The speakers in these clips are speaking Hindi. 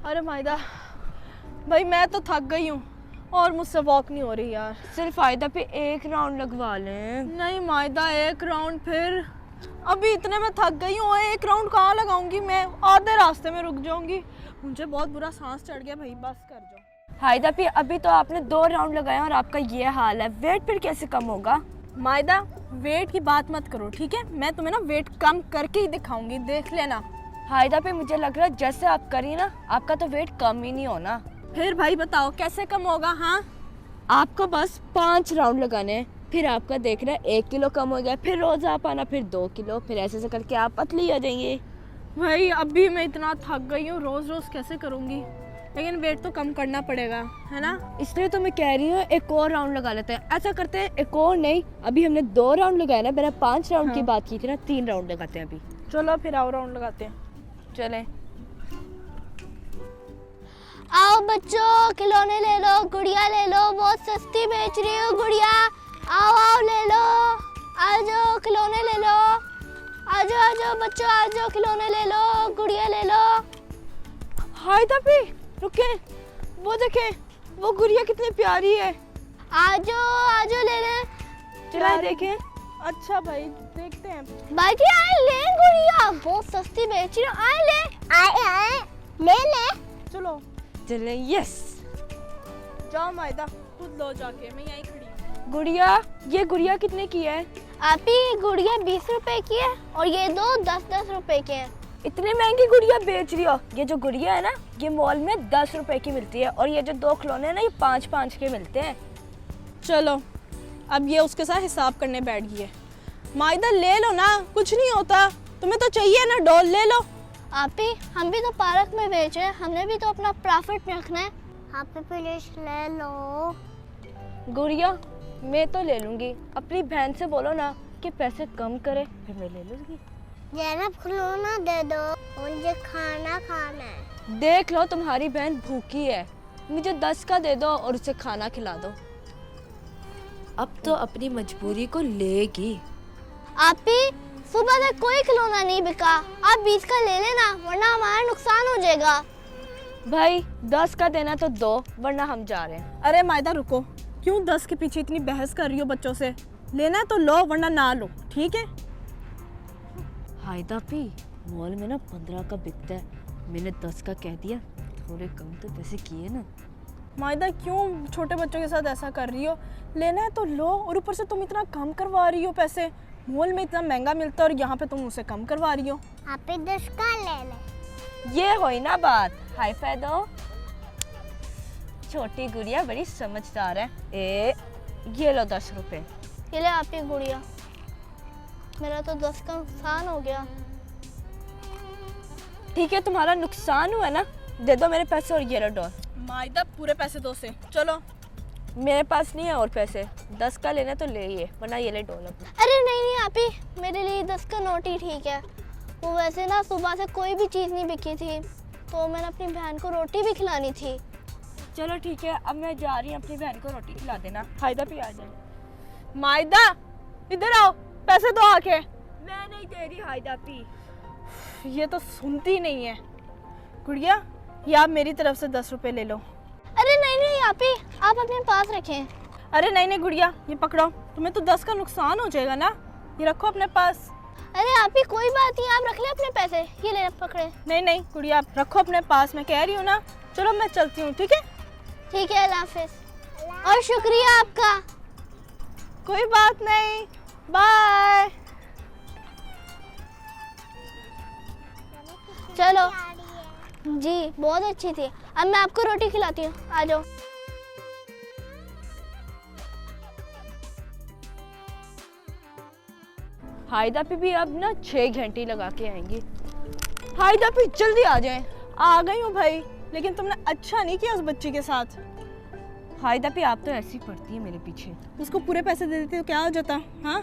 अरे मायदा भाई मैं तो थक गई हूँ और मुझसे वॉक नहीं हो रही यार। सिर्फ फायदा पे एक राउंड लगवा लें। नहीं मायदा एक राउंड फिर अभी इतने में थक गई हूँ, एक राउंड कहाँ लगाऊंगी मैं, आधे रास्ते में रुक जाऊंगी। मुझे बहुत बुरा सांस चढ़ गया भाई, बस कर जाओ। हायदा पे अभी तो आपने 2 राउंड लगाए और आपका ये हाल है, वेट फिर कैसे कम होगा? मायदा वेट की बात मत करो ठीक है, मैं तुम्हें ना वेट कम करके ही दिखाऊंगी, देख लेना। हायदा पे मुझे लग रहा है जैसे आप करी ना आपका तो वेट कम ही नहीं होना। फिर भाई बताओ कैसे कम होगा? हाँ आपको बस 5 राउंड लगाने हैं, फिर आपका देखना 1 किलो कम हो गया, फिर रोज आप आना, फिर 2 किलो, फिर ऐसे ऐसे करके आप पतली हो जाएंगे। भाई अभी मैं इतना थक गई हूँ, रोज रोज कैसे करूँगी, लेकिन वेट तो कम करना पड़ेगा है ना। इसलिए तो मैं कह रही हूँ एक और राउंड लगा लेते हैं। ऐसा करते हैं एक और नहीं, अभी हमने 2 राउंड लगाए ना, मैंने 5 राउंड की बात की थी ना, 3 राउंड लगाते हैं अभी। चलो फिर आओ राउंड लगाते हैं। चलें। आओ बच्चों खिलौने ले लो, गुड़िया ले लो, बहुत सस्ती बेच रही हो गुड़िया। आओ आओ ले लो, आ जाओ खिलौने ले लो, आ जाओ बच्चों आ जाओ खिलौने ले लो, गुड़िया ले लो। हायदा पे रुके, वो देखे वो गुड़िया कितनी प्यारी है। आ जाओ ले ले। चला देखें। अच्छा भाई देखते हैं। बाकी आए ले गुड़िया, बहुत सस्ती बेच रही हो, आए ले आए ले ले। चलो चले। यस जाओ मायदा खुद लो जाके, मैं यहीं खड़ी हूँ। गुड़िया, ये गुड़िया कितने की है? आप ही गुड़िया 20 रुपए की है और ये दो 10-10 रुपए के हैं। इतनी महंगी गुड़िया बेच रही हो? ये जो गुड़िया है ना ये मॉल में 10 रुपए की मिलती है और ये जो 2 खिलौने हैं ना ये 5-5 के मिलते हैं। चलो अब ये उसके साथ हिसाब करने बैठ गई है। मायदा ले लो ना, कुछ नहीं होता, तुम्हें तो चाहिए ना डॉल, ले लो। आप ही हम भी तो पार्क में बेच रहे हैं, हमने भी तो अपना प्रॉफिट रखना है। आप ही प्लीज ले लो। गुड़िया मैं तो ले लूंगी, अपनी बहन से बोलो ना कि पैसे कम करे, फिर मैं ले लूंगी। जरा खिलौना दे दो, मुझे खाना खाना है। देख लो तुम्हारी बहन भूखी है, मुझे 10 का दे दो और उसे खाना खिला दो। अब तो अपनी मजबूरी को लेगी। आप ही सुबह से कोई खिलौना नहीं बिका, आप 20 का ले लेना वरना हमारा नुकसान हो जाएगा। भाई 10 का देना तो दो वरना हम जा रहे हैं। अरे मायदा रुको, क्यों 10 के पीछे इतनी बहस कर रही हो बच्चों से? लेना है तो लो वरना ना लो, ठीक है। हायदा पी मॉल में ना 15 का बिकता है, मैंने 10 का कह दिया, थोड़े कम तो पैसे किए ना। मायदा क्यों छोटे बच्चों के साथ ऐसा कर रही हो? लेना है तो लो, और ऊपर से तुम इतना कम करवा रही हो पैसे, मॉल में इतना महंगा मिलता है और यहाँ पे तुम उसे कम करवा रही हो। आप ही 10 का ले ले। ये होई ना बात। हाई फाई दो। छोटी गुड़िया बड़ी समझदार है। ये लो 10 रुपए। ये ले आप ही गुड़िया, मेरा तो 10 का नुकसान हो गया। ठीक है तुम्हारा नुकसान हुआ ना, दे दो मेरे पैसे और ये लो डॉल। मायदा पूरे पैसे दो से, चलो। मेरे पास नहीं है और पैसे, 10 का लेना तो ले ये वरना ये ले डॉल अपना। अरे नहीं आप ही मेरे लिए 10 का नोट ही ठीक है। वो वैसे ना सुबह से कोई भी चीज़ नहीं बिकी थी तो मैंने अपनी बहन को रोटी भी खिलानी थी। चलो ठीक है, अब मैं जा रही हूँ, अपनी बहन को रोटी खिला देना। हायदा भी आ जाए। मायदा इधर आओ, पैसे दो आके। मैं नहीं दे रही हायदा पी। ये तो सुनती नहीं है। गुड़िया ये आप मेरी तरफ से 10 रुपए ले लो। अरे नहीं आप ही, आप अपने पास रखें। अरे नहीं गुड़िया ये पकड़ो, तुम्हें तो 10 का नुकसान हो जाएगा ना, ये रखो अपने पास। अरे आप ही कोई बात नहीं, आप रख ले अपने पैसे, ये ले पकड़े। नहीं गुड़िया आप रखो अपने पास, मैं कह रही हूँ ना। चलो मैं चलती हूँ, ठीक है। ठीक है, अल्लाह हाफिज और शुक्रिया आपका। कोई बात नहीं, बाय। चलो जी बहुत अच्छी थी, अब मैं आपको रोटी खिलाती हूँ, आ जाओ। हायदा पे भी अब ना 6 घंटे लगा के आएंगी। हायदा पे जल्दी आ जाए। आ गई हूँ भाई, लेकिन तुमने अच्छा नहीं किया उस बच्ची के साथ। हायदा पे आप तो ऐसी पड़ती है मेरे पीछे। उसको पूरे पैसे दे देते तो क्या हो जाता? हाँ,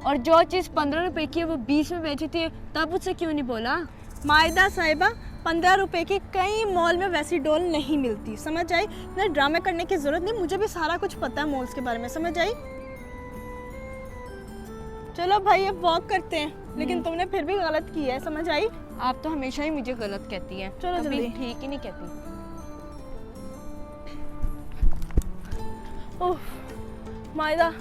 और जो चीज़ 15 रुपए की है वो 20 में बेची थी, तब उससे क्यों नहीं बोला? मायदा साहिबा 15 रुपए की कई मॉल में वैसी डॉल नहीं मिलती, समझ आई ना। ड्रामे करने की जरूरत नहीं, मुझे भी सारा कुछ पता है मॉल्स के बारे में, समझ आई। चलो भाई अब वॉक करते हैं, लेकिन तुमने फिर भी गलत की है, समझ आई? आप तो हमेशा ही मुझे गलत कहती हैं, चलो कभी जल्दी। ठीक ही नहीं कहती। ओह मायदा,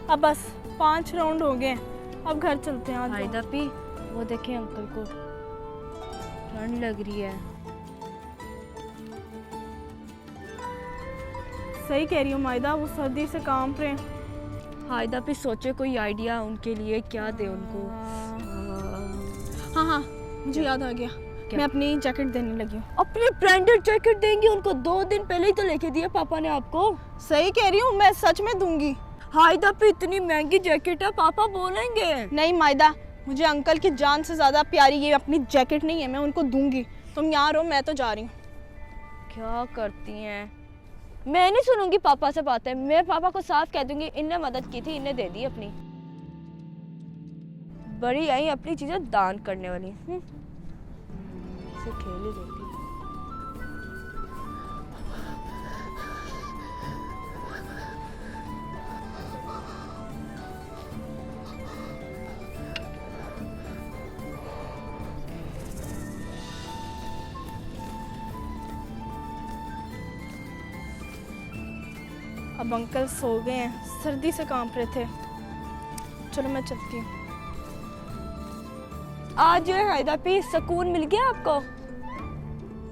अब बस 5 राउंड हो गए हैं, अब घर चलते हैं। आज हायदा पी, वो देखें अंकल को ठंड लग रही है। सही कह रही हूँ मायदा, वो सर्दी से कांप रहे हैं। हायदा पे सोचे कोई आइडिया उनके लिए, क्या दे उनको। हाँ हाँ, मुझे याद आ गया, मैं अपनी जैकेट देने लगी हूँ। अपनी ब्रांडेड जैकेट देंगी उनको? 2 दिन पहले ही तो लेके दिया पापा ने आपको। सही कह रही हूँ, मैं सच में दूंगी। हायदा पे इतनी महंगी जैकेट है, पापा बोलेंगे। नहीं मायदा, मुझे अंकल की जान से ज़्यादा प्यारी ये अपनी जैकेट नहीं है, मैं उनको दूंगी। तुम यहाँ रहो, मैं तो जा रही हूँ। क्या करती हैं? मैं नहीं सुनूंगी पापा से बातें, मैं पापा को साफ कह दूंगी इनने मदद की थी, इनने दे दी अपनी। बड़ी आई अपनी चीजें दान करने वाली। इसे खेल ही देती। अब अंकल सो गए हैं, सर्दी से कांप रहे थे। चलो मैं चलती हूँ। आज जो है हायदा पे सुकून मिल गया आपको?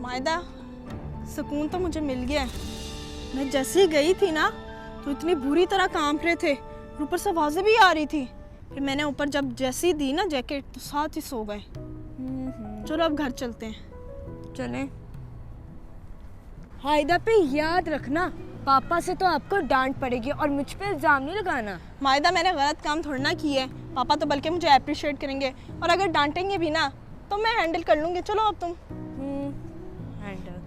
मायदा, सुकून तो मुझे मिल गया है। मैं जैसे ही गई थी ना, तो इतनी बुरी तरह कांप रहे थे, ऊपर से आवाज़ें भी आ रही थी। फिर मैंने ऊपर जब जैसे ही दी ना जैकेट, तो साथ ही सो गए। चलो अब घर चलते हैं। चलें। हायदा पे याद रखना, पापा से तो आपको डांट पड़ेगी और मुझ पे इल्जाम नहीं लगाना। मायदा, मैंने गलत काम थोड़ा ना किया है। पापा तो बल्कि मुझे अप्रिशिएट करेंगे, और अगर डांटेंगे भी ना तो मैं हैंडल कर लूँगी। चलो अब तुम। हैंडल